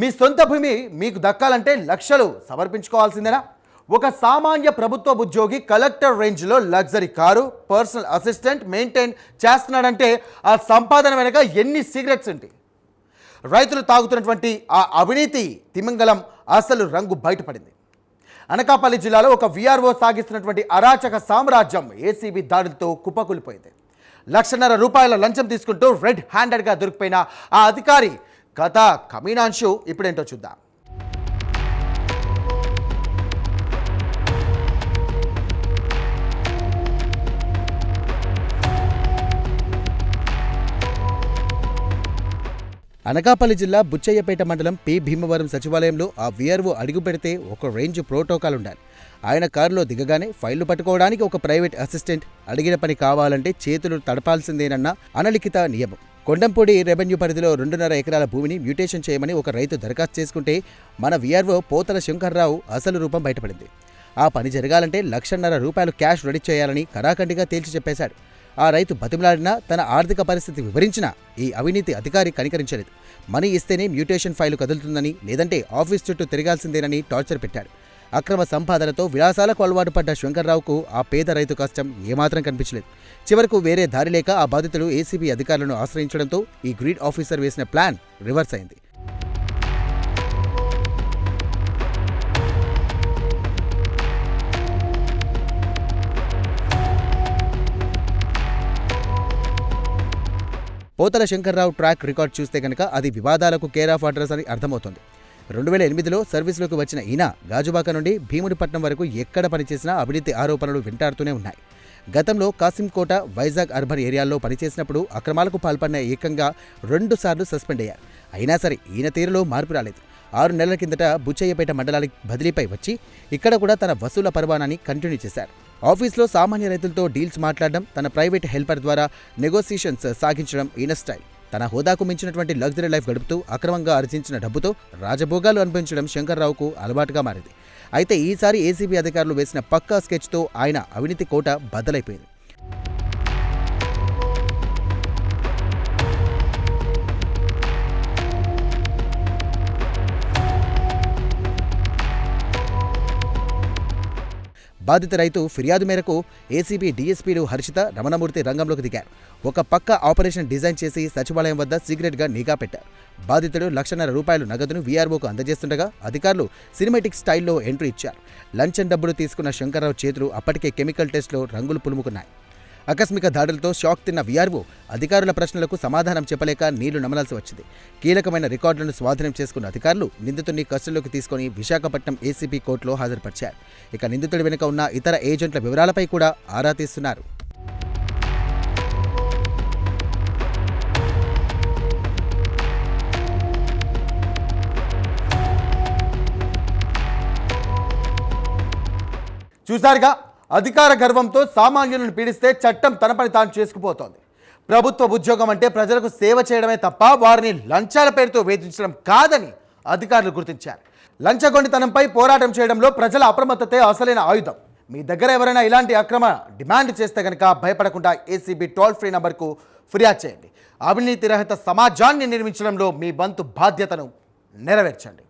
మీ సొంత భూమి మీకు దక్కాలంటే లక్షలు సమర్పించుకోవాల్సిందేనా? ఒక సామాన్య ప్రభుత్వ ఉద్యోగి కలెక్టర్ రేంజ్లో luxury car, personal assistant maintain చేస్తున్నాడంటే ఆ సంపాదన వెనక ఎన్ని సిగరెట్స్ ఉంటాయి? రైతులు తాగుతున్నటువంటి ఆ అవినీతి తిమింగలం అసలు రంగు బయటపడింది. అనకాపల్లి జిల్లాలో ఒక విఆర్ఓ సాగిస్తున్నటువంటి అరాచక సామ్రాజ్యం ఏసీబీ దాడులతో కుప్పకూలిపోయింది. ₹1,50,000 లంచం తీసుకుంటూ రెడ్ హ్యాండెడ్గా దొరికిపోయిన ఆ అధికారి కథ కమీనాంశు ఇప్పుడేంటో చూద్దాం. అనకాపల్లి జిల్లా బుచ్చయ్యపేట మండలం పి భీమవరం సచివాలయంలో ఆ విఆర్ఓ అడుగు పెడితే ఒక రేంజ్ ప్రోటోకాల్ ఉండాలి. ఆయన కారులో దిగగానే ఫైళ్లు పట్టుకోవడానికి ఒక ప్రైవేట్ అసిస్టెంట్, అడిగిన పని కావాలంటే చేతులు తడపాల్సిందేనన్న అనలిఖిత నియమం. కొండంపూడి రెవెన్యూ పరిధిలో 2.5 ఎకరాల భూమిని మ్యూటేషన్ చేయమని ఒక రైతు దరఖాస్తు చేసుకుంటే మన విఆర్ఓ పోతల శంకర్రావు అసలు రూపం బయటపడింది. ఆ పని జరగాలంటే ₹1,50,000 క్యాష్ రెడీ చేయాలని కరాఖండిగా తేల్చి చెప్పేశాడు. ఆ రైతు బతిమలాడినా, తన ఆర్థిక పరిస్థితి వివరించినా ఈ అవినీతి అధికారి కనికరించలేదు. మనీ ఇస్తేనే మ్యూటేషన్ ఫైలు కదులుతుందని, లేదంటే ఆఫీస్ చుట్టూ తిరగాల్సిందేనని టార్చర్ పెట్టాడు. అక్రమ సంపాదనతో విలాసాలకు అలవాటు పడ్డ శంకర్రావుకు ఆ పేద రైతు కష్టం ఏమాత్రం కనిపించలేదు. చివరకు వేరే దారి లేక ఆ బాధితులు ఏసీబీ అధికారులను ఆశ్రయించడంతో ఈ గ్రీడ్ ఆఫీసర్ వేసిన ప్లాన్ రివర్స్ అయింది. పోతల శంకర్రావు ట్రాక్ రికార్డ్ చూస్తే కనుక అది వివాదాలకు కేర్ ఆఫ్ అడ్రస్ అని అర్థమవుతుంది. 2008లో సర్వీసులోకి వచ్చిన ఈయన గాజువాక నుండి భీమునిపట్నం వరకు ఎక్కడ పనిచేసినా అవినీతి ఆరోపణలు వెంటాడుతూనే ఉన్నాయి. గతంలో కాసింకోట, వైజాగ్ అర్బన్ ఏరియాల్లో పనిచేసినప్పుడు అక్రమాలకు పాల్పడిన ఏకంగా 2 సార్లు సస్పెండ్ అయ్యారు. అయినా సరే ఈయన తీరులో మార్పు రాలేదు. 6 నెలల కిందట బుచ్చయ్యపేట మండలానికి బదిలీపై వచ్చి ఇక్కడ కూడా తన వసూల పర్వానాన్ని కంటిన్యూ చేశారు. ఆఫీస్లో సామాన్య రైతులతో డీల్స్ మాట్లాడడం, తన ప్రైవేట్ హెల్పర్ ద్వారా నెగోసియేషన్స్ సాగించడం ఈయన స్టైల్. తన హోదాకు మించినటువంటి లగ్జరీ లైఫ్ గడుపుతూ అక్రమంగా ఆర్జించిన డబ్బుతో రాజభోగాలు అనుభవించడం శంకర్రావుకు అలవాటుగా మారింది. అయితే ఈసారి ఏసీబీ అధికారులు వేసిన పక్కా స్కెచ్తో ఆయన అవినీతి కోట బద్దలైపోయింది. బాధిత రైతు ఫిర్యాదు మేరకు ఏసీబీ డీఎస్పీలు హర్షిత, రమణమూర్తి రంగంలోకి దిగారు. ఒక పక్క ఆపరేషన్ డిజైన్ చేసి సచివాలయం వద్ద సీక్రెట్గా నిఘా పెట్టారు. బాధితుడు ₹1,50,000 నగదును వీఆర్ఓకు అందజేస్తుండగా అధికారులు సినిమాటిక్ స్టైల్లో ఎంట్రీ ఇచ్చారు. లంచం డబ్బులు తీసుకున్న శంకర్రావు చేతులు అప్పటికే కెమికల్ టెస్ట్లో రంగులు పులుముకున్నాయి. ఆకస్మిక దాడులతో షాక్ తిన్న వీఆర్ఓ అధికారుల ప్రశ్నలకు సమాధానం చెప్పలేక నీళ్లు నమలాల్సి వచ్చింది. కీలకమైన రికార్డులను స్వాధీనం చేసుకున్న అధికారులు నిందితుడిని కస్టడీలోకి తీసుకుని విశాఖపట్నం ఏసీబీ కోర్టులో హాజరుపరిచారు. ఇక నిందితుడి వెనుక ఉన్న ఇతర ఏజెంట్ల వివరాలపై కూడా ఆరా తీస్తున్నారు. చూసారుగా, అధికార గర్వంతో సామాన్యులను పీడిస్తే చట్టం తన పని తాను చేసుకుపోతోంది. ప్రభుత్వ ఉద్యోగం అంటే ప్రజలకు సేవ చేయడమే తప్ప వారిని లంచాల పేరుతో వేధించడం కాదని అధికారులు గుర్తించారు. లంచగొండితనంపై పోరాటం చేయడంలో ప్రజల అప్రమత్తతే అసలైన ఆయుధం. మీ దగ్గర ఎవరైనా ఇలాంటి అక్రమ డిమాండ్ చేస్తే కనుక భయపడకుండా ఏసీబీ టోల్ ఫ్రీ నంబర్కు ఫిర్యాదు చేయండి. అవినీతి రహిత సమాజాన్ని నిర్మించడంలో మీ వంతు బాధ్యతను నెరవేర్చండి.